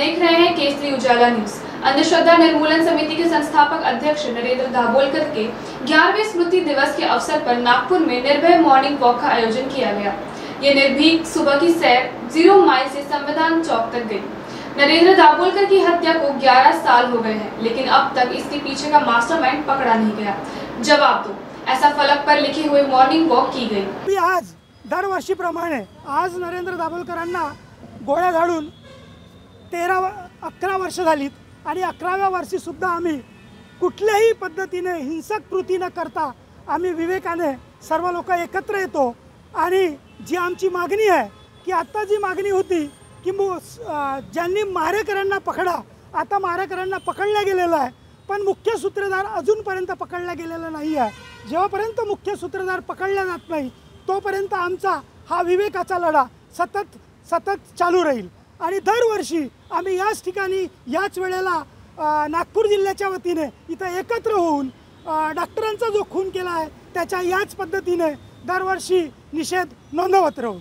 देख रहे हैं केसरी उजाला न्यूज। अंधश्रद्धा निर्मूलन समिति के संस्थापक अध्यक्ष नरेंद्र दाभोलकर के 11वें स्मृति दिवस के अवसर पर नागपुर में निर्भय मॉर्निंग वॉक का आयोजन किया गया। ये निर्भीक सुबह की सैर 0 माइल से संविधान चौक तक गई। नरेंद्र दाभोलकर की हत्या को 11 साल हो गए हैं, लेकिन अब तक इसके पीछे का मास्टरमाइंड पकड़ा नहीं गया। जवाब दो, ऐसा फलक पर लिखे हुए मॉर्निंग वॉक की गई। आज दरवर्षीप्रमाणे आज नरेंद्र दाभोलकरांना गोळ्या झाडून 11 वर्ष झालीत आणि 11व्या वर्षी सुद्धा आम्ही कुठल्याही पद्धतीने हिंसक कृती न करता आम्ही विवेकाने सर्व लोक एकत्र येतो आणि जी आमची मागणी आहे की आता जी मागणी होती की ज्यांनी मारेकऱ्यांना पकडा, आता मारेकऱ्यांना पकडल्या गेलेलं आहे, पण मुख्य सूत्रधार अजूनपर्यंत पकडला गेलेला नाही आहे। जेव्हापर्यंत मुख्य सूत्रधार पकडला जात नाही तोपर्यंत आमचा हा विवेकाचा लढा सतत चालू राहील आणि दरवर्षी आम्ही याच ठिकाणी याच वेळेला नागपूर जिल्ह्याच्या वतीने इथं एकत्र होऊन डॉक्टरांचा जो खून केला आहे त्याच्या याच पद्धतीने दरवर्षी निषेध नोंदवत राहू।